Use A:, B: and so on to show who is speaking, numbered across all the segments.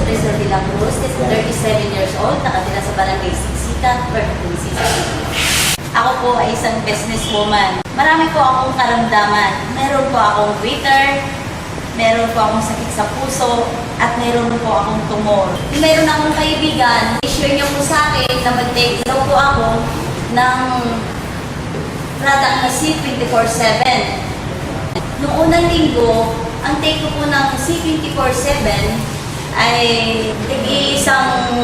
A: Rizal de la Cruz, 37 years old, nakatira sa Barangay Siksikan, Perfectly City. Ako po ay isang businesswoman. Marami po akong karamdaman. Meron po akong waiter, meron po akong sakit sa puso, at meron po akong tumor. Meron akong kaibigan, i-share niyo po sa akin na mag-take daw po ako ng product na C24/7. Noong unang linggo, ang take ko po ng C24/7 ay tagi-isang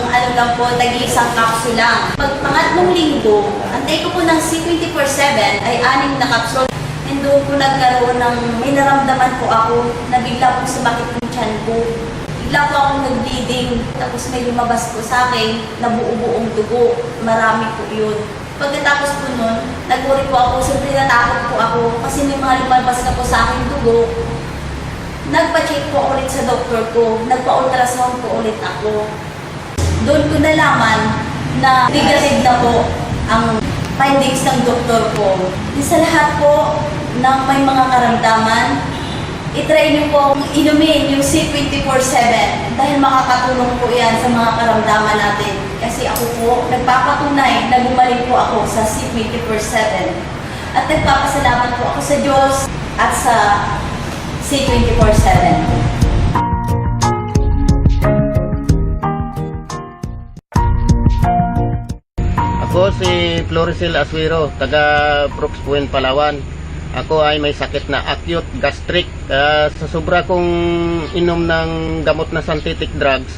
A: tagi-isang capsule lang. Pag pangatlong linggo, ang take ko po ng C24/7 ay 6 na capsule. And doon po nagkaroon ng, may naramdaman po ako na bigla po sumakit yung tiyan ko. Bigla po akong nag-bleeding, tapos may lumabas po sa akin na buo-buong dugo. Marami po yun. Pagkatapos po nun, nag-worry po ako, siyempre natakot po ako kasi may mga lumabas na po sa akin dugo. Nagpa-check po ulit sa doktor ko, nagpa-ultrasound po ulit ako. Doon ko nalaman na negative na po ang findings ng doktor ko. Sa lahat po ng may mga karamdaman, itry niyo po inumin yung C24/7 dahil makakatulong po yan sa mga karamdaman natin. Kasi ako po, nagpapatunay na gumaling po ako sa C24/7. At nagpapasalamat po ako sa Diyos at sa C24/7.
B: Ako si Floricel Aswiro, taga Brooks Point, Palawan. Ako ay may sakit na acute gastric. Sa sobra kong inom ng gamot na synthetic drugs,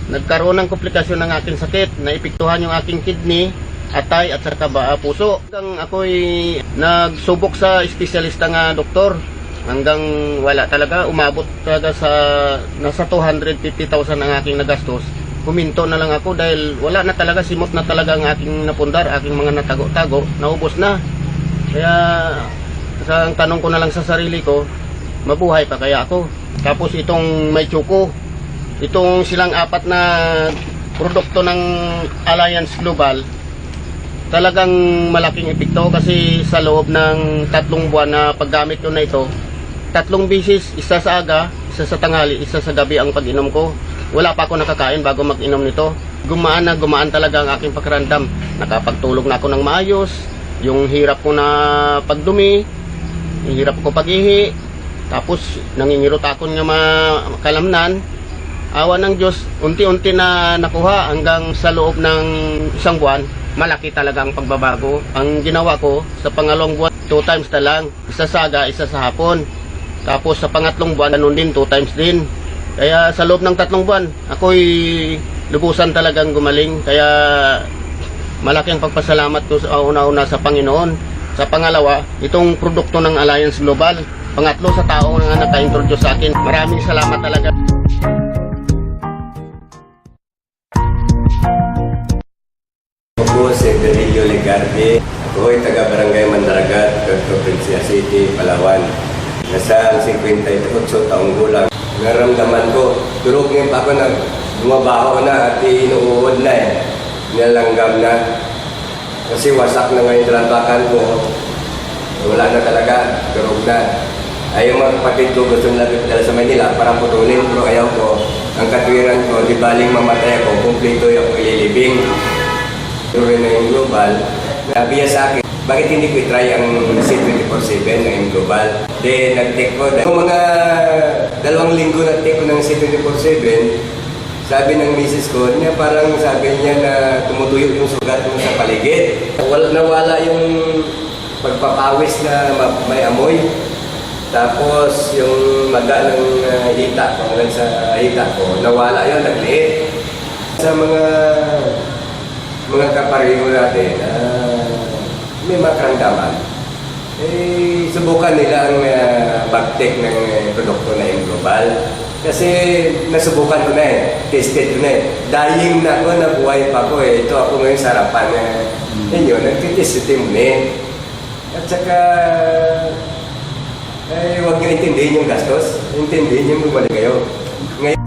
B: nagkaroon ng komplikasyon ng aking sakit. Naipiktuhan yung aking kidney, atay at saka puso. Hanggang ako'y nagsubok sa espesyalista nga doktor. Hanggang wala talaga, umabot talaga sa nasa 250,000 ang aking nagastos. Huminto na lang ako dahil wala na talaga, simot na talaga ang aking napundar, aking mga natago-tago, naubos na. Kaya ang tanong ko na lang sa sarili ko, mabuhay pa kaya ako? Tapos itong may tsuko, itong silang 4 na produkto ng Alliance Global, talagang malaking epekto kasi sa loob ng 3 buwan na paggamit ko na ito, 3 bisis, isa sa aga, isa sa tanghali, isa sa gabi ang pag-inom ko. Wala pa ako nakakain bago mag-inom nito. Gumaan na gumaan talaga ang aking pakiramdam. Nakapagtulog na ako ng maayos. Yung hirap ko na pagdumi, yung hirap ko pag-ihi. Tapos nangingirot ako ng makalamnan. Awa ng Diyos, unti-unti na nakuha hanggang sa loob ng 1 buwan. Malaki talaga ang pagbabago. Ang ginawa ko sa pangalawang buwan, 2 times na lang. Isa sa aga, isa sa hapon. Tapos sa pangatlong buwan, ganun din, 2 times din. Kaya sa loob ng 3 buwan, ako'y lubusan talagang gumaling. Kaya malaki ang pagpasalamat ko sa una-una sa Panginoon. Sa pangalawa, itong produkto ng Alliance Global. Pangatlo, sa tao na naka-introduce sa akin. Maraming salamat talaga.
C: Ako si Virgilio Legarde. Ako ay taga-Barangay Mandaragat, Provincia City, Palawan. Nasa 58 taong gulang. Naramdaman ko, durog ngayon pa ako na bumabaho na at inuuod na nilanggam na. Kasi wasak na ngayon talampakan ko. Wala na talaga, durog na. Ay yung mga kapatid ko gusto nila dala sa Manila para putulin, pero ayaw ko. Ang katwiran ko, di baling mamatay ako, kumplito yung ililibing. Pero na yung global, nabiya sa akin. Bakit hindi ko i-try ang C24/7 na yung global? Then, nag-take ko. Kung mga 2 linggo nag-take ko ng C24/7, sabi ng misis ko, niya parang sabi niya na tumutuyo yung sugat mo sa paligid. Nawala yung pagpapawis na may amoy. Tapos, yung maga ng hita ko, sa hita ko, nawala yun, nagliit. Sa mga kapareho natin, may makaramdaman. Subukan nila ang pag-take ng produkto na yung global. Kasi nasubukan ko na tested ko na Dying na ako, nabuhay pa ko Ito ako ngayon sa harapan ninyo, nagtitestin mo At saka, huwag nyo intindihin yung gastos. Intindihin yung bumalik kayo. Ngayon,